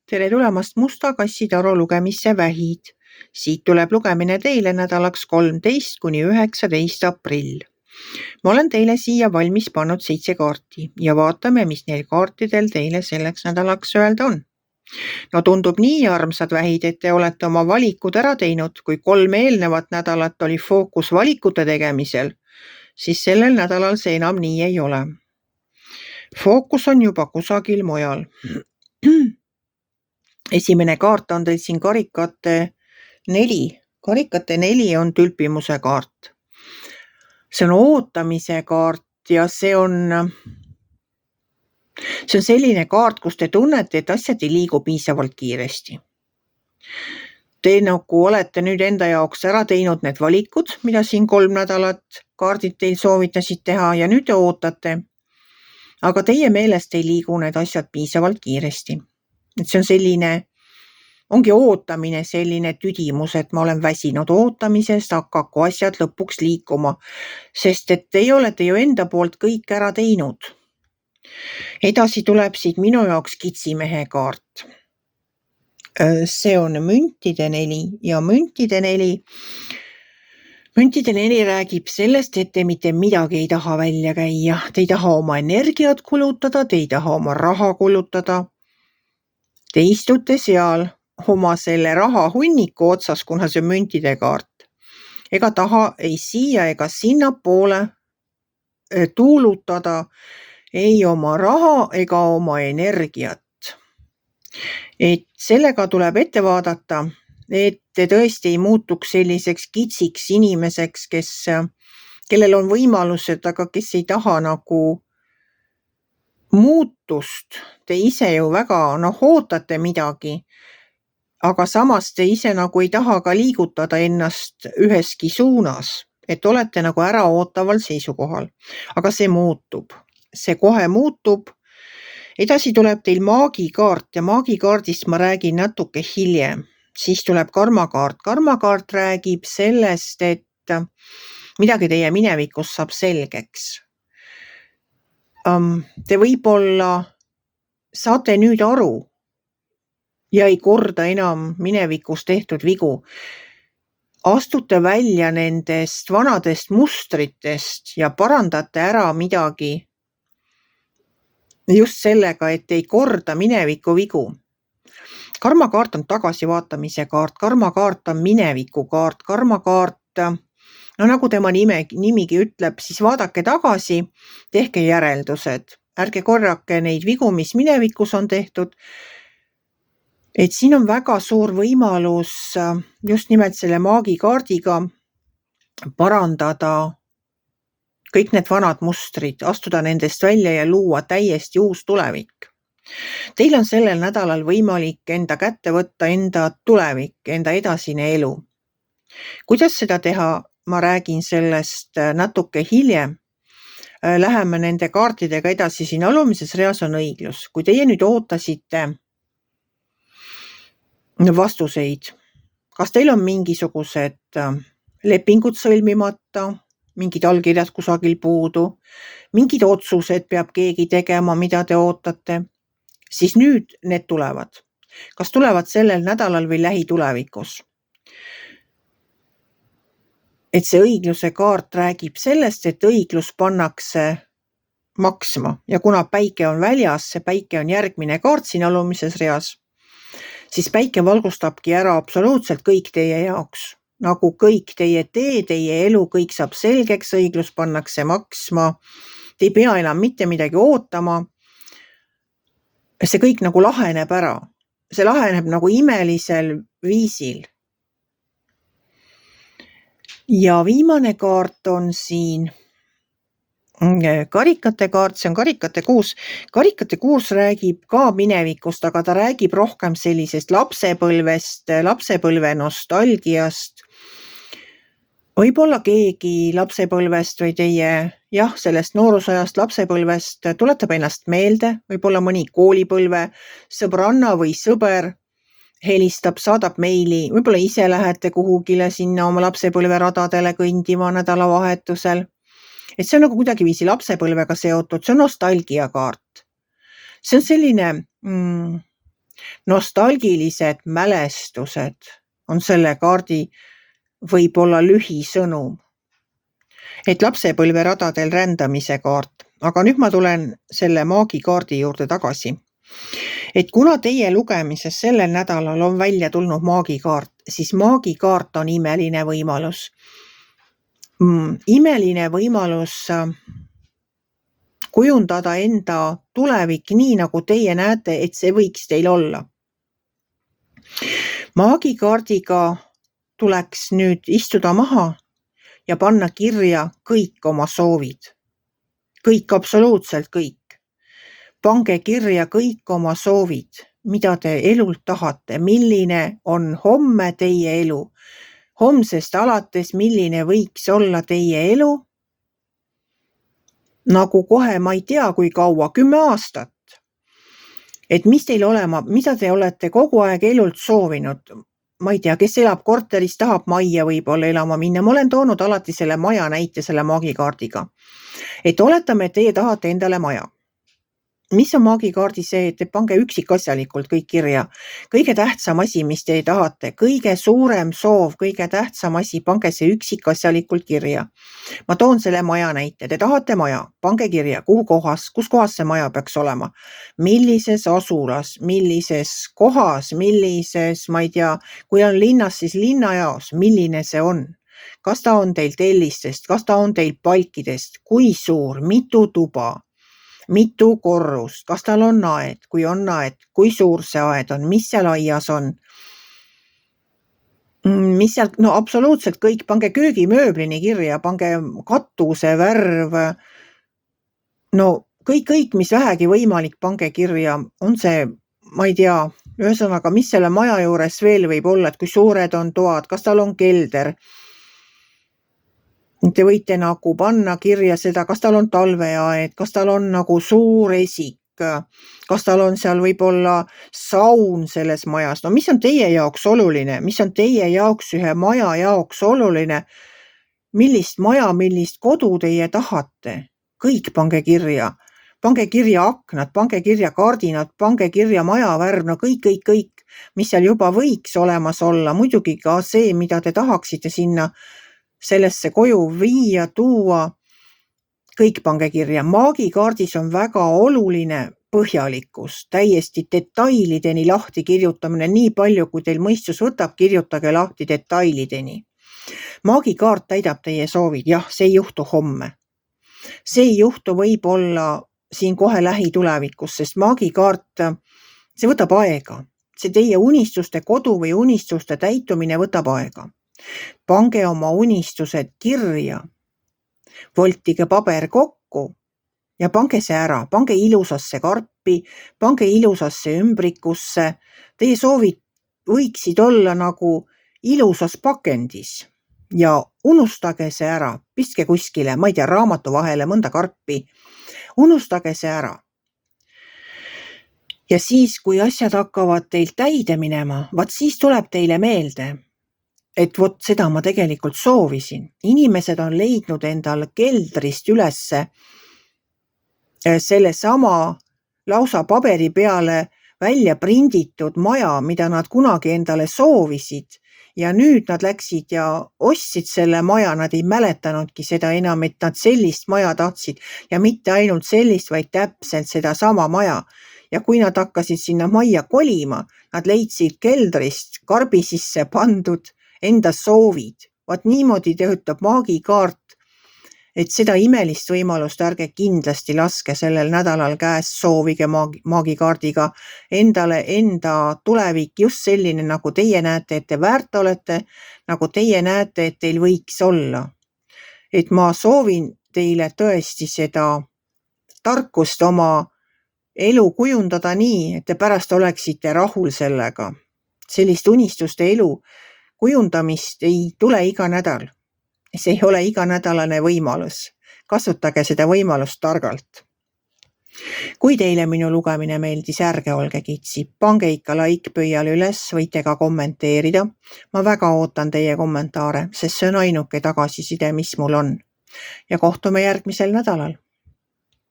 Tere tulemast Musta kassitaru lugemisse Vähid. Siit tuleb lugemine teile nädalaks 13 kuni 19 aprill. Ma olen teile siia valmis pannud 7 kaarti ja vaatame, mis neil kaartidel teile selleks nädalaks öelda on. No tundub nii, armsad vähid, et te olete oma valikud ära teinud, kui 3 eelnevat nädalat oli fookus valikute tegemisel, siis sellel nädalal see enam nii ei ole. Fookus on juba kusagil mujal. Esimene kaart on teil siin karikate 4. Karikate 4 on tülpimuse kaart. See on ootamise kaart ja see on selline kaart, kus te tunnete, et asjad ei liigu piisavalt kiiresti. Te nagu olete nüüd enda jaoks ära teinud need valikud, mida siin 3 nädalat kaardid teil soovitasid teha ja nüüd te ootate. Aga teie meelest ei liigu need asjad piisavalt kiiresti. Et see on selline, ongi ootamine selline tüdimus, et ma olen väsinud ootamisest, hakaku asjad lõpuks liikuma, sest et teie olete ju enda poolt kõik ära teinud. Edasi tuleb siit minu jaoks kitsimehe kaart. See on müntide 4 ja müntide 4. Müntide 4 räägib sellest, et te mitte midagi ei taha välja käia. Te ei taha oma energiat kulutada, te ei taha oma raha kulutada. Te istute seal oma selle raha hunniku otsas, kuna see on müntide kaart. Ega taha ei siia ega sinna poole tuulutada ei oma raha ega oma energiat. Et sellega tuleb ette vaadata, et te tõesti ei muutuks selliseks kitsiks inimeseks, kellel on võimalused, aga kes ei taha nagu muutust. Te ise ju väga ootate midagi, aga samas te ise nagu ei taha ka liigutada ennast üheski suunas, et olete nagu äraootaval seisukohal. Aga see muutub. See kohe muutub. Edasi tuleb teil maagikaart ja maagikaardist ma räägin natuke hiljem. Siis tuleb karmakaart. Karmakaart räägib sellest, et midagi teie minevikus saab selgeks. Te võib-olla saate nüüd aru ja ei korda enam minevikus tehtud vigu. Astute välja nendest vanadest mustritest ja parandate ära midagi just sellega, et ei korda mineviku vigu. Karmakaart on tagasivaatamise kaart, karmakaart on mineviku kaart, karmakaart, nagu tema nimigi ütleb, siis vaadake tagasi, tehke järeldused, ärge korrake neid vigu, mis minevikus on tehtud. Et siin on väga suur võimalus just nimelt selle maagikaardiga parandada kõik need vanad mustrid, astuda nendest välja ja luua täiesti uus tulevik. Teil on sellel nädalal võimalik enda kätte võtta enda tulevik, enda edasine elu. Kuidas seda teha, ma räägin sellest natuke hiljem. Läheme nende kaartidega edasi, siin alumises reas on õiglus. Kui teie nüüd ootasite vastuseid, kas teil on mingisugused lepingud sõlmimata, mingid allkirjad kusagil puudu, mingid otsused peab keegi tegema, mida te ootate, siis nüüd need tulevad. Kas tulevad sellel nädalal või lähitulevikus? Et see õigluse kaart räägib sellest, et õiglus pannakse maksma ja kuna päike on väljas, see päike on järgmine kaart siin alumises reas, siis päike valgustabki ära absoluutselt kõik teie jaoks. Nagu kõik teie tee, teie elu, kõik saab selgeks, õiglus pannakse maksma. Te ei pea enam mitte midagi ootama. See kõik nagu laheneb ära. See laheneb nagu imelisel viisil. Ja viimane kaart on siin karikate kaart, see on karikate 6. Karikate 6 räägib ka minevikust, aga ta räägib rohkem sellisest lapsepõlvest, lapsepõlve nostalgiast. Võib-olla keegi lapsepõlvest või teie, sellest noorusajast lapsepõlvest tuletab ennast meelde, võib-olla mõni koolipõlve, sõbranna või sõber helistab, saadab meili, võib-olla ise lähete kuhugile sinna oma lapsepõlve radadele kõndima nädalavahetusel. Et see on nagu kuidagiviisi lapsepõlvega seotud, see on nostalgia kaart. See on selline Nostalgilised mälestused on selle kaardi võib-olla lühisõnum. Et lapsepõlveradadel rändamise kaart. Aga nüüd ma tulen selle maagikaardi juurde tagasi. Et kuna teie lugemises sellel nädalal on välja tulnud maagikaart, siis maagikaart on imeline võimalus. Imeline võimalus kujundada enda tulevik nii, nagu teie näete, et see võiks teil olla. Maagikaardiga tuleks nüüd istuda maha ja panna kirja kõik oma soovid. Kõik, absoluutselt kõik. Pange kirja kõik oma soovid, mida te elult tahate, milline on homme teie elu. Homsest alates, milline võiks olla teie elu? Nagu kohe, ma ei tea, kui kaua, 10 aastat. Et mis teil olema, mida te olete kogu aeg elult soovinud? Ma ei tea, kes elab korteris, tahab majja võib-olla elama minna. Ma olen toonud alati selle maja näite selle maagikaardiga. Et oletame, et teie tahate endale maja. Mis on maagikaardi see, et pange üksikasjalikult kõik kirja. Kõige tähtsam asi, mis te tahate, kõige suurem soov, kõige tähtsam asi, pange see üksikasjalikult kirja. Ma toon selle maja näite. Te tahate maja, pange kirja, kus kohas see maja peaks olema. Millises asulas, millises kohas, millises, ma ei tea, kui on linnas, siis linnajaos, milline see on. Kas ta on teil tellistest, kas ta on teil palkidest, kui suur, mitu tuba, mitu korrust, kas tal on aed, kui on aed, kui suur see aed on, mis seal aias on. Mis seal, no absoluutselt kõik, pange köögimööblini kirja, pange katuse värv, no kõik, mis vähegi võimalik, pange kirja, on see, ma ei tea, ühesõnaga, mis selle maja juures veel võib olla, et kui suured on toad, kas tal on kelder. Te võite nagu panna kirja seda, kas tal on talveaed, kas tal on nagu suur esik, kas tal on seal võib-olla saun selles majas. No mis on teie jaoks oluline? Mis on teie jaoks ühe maja jaoks oluline? Millist maja, millist kodu teie tahate? Kõik pange kirja. Pange kirja aknad, pange kirja kardinad, pange kirja majavärv, no kõik, mis seal juba võiks olemas olla. Muidugi ka see, mida te tahaksite sinna sellesse koju viia, tuua, kõik pange kirja. Maagikaardis on väga oluline põhjalikkus, täiesti detailideni lahti kirjutamine, nii palju, kui teil mõistus võtab, kirjutage lahti detailideni. Maagikaart täidab teie soovid, jah, see ei juhtu homme. See ei juhtu võib-olla siin kohe lähitulevikus, sest maagikaart, see võtab aega. See teie unistuste kodu või unistuste täitumine võtab aega. Pange oma unistused kirja, voltige paber kokku ja pange see ära, pange ilusasse karpi, pange ilusasse ümbrikusse. Teie soovid võiksid olla nagu ilusas pakendis ja unustage see ära, pistke kuskile, ma ei tea, raamatu vahele, mõnda karpi, unustage see ära. Ja siis, kui asjad hakkavad teil täide minema, vaat siis tuleb teile meelde, et vot seda ma tegelikult soovisin. Inimesed on leidnud endal keldrist ülesse selle sama lausa paberi peale välja prinditud maja, mida nad kunagi endale soovisid. Ja nüüd nad läksid ja ostsid selle maja, nad ei mäletanudki seda enam, et nad sellist maja tahtsid ja mitte ainult sellist, vaid täpselt seda sama maja. Ja kui nad hakkasid sinna majja kolima, nad leidsid keldrist karbi sisse pandud enda soovid. Vaat niimoodi töötab maagikaart, et seda imelist võimalust ärge kindlasti laske sellel nädalal käes, soovige maagikaardiga endale enda tulevik just selline, nagu teie näete, et te väärt olete, nagu teie näete, et teil võiks olla. Et ma soovin teile tõesti seda tarkust oma elu kujundada nii, et te pärast oleksite rahul sellega. Sellist unistuste elu kujundamist ei tule iga nädal. See ei ole iganädalane võimalus. Kasutage seda võimalust targalt. Kui teile minu lugemine meeldis, ärge olge kitsi. Pange ikka like pöial üles, võite ka kommenteerida. Ma väga ootan teie kommentaare, sest see on ainuke tagasiside, mis mul on. Ja kohtume järgmisel nädalal.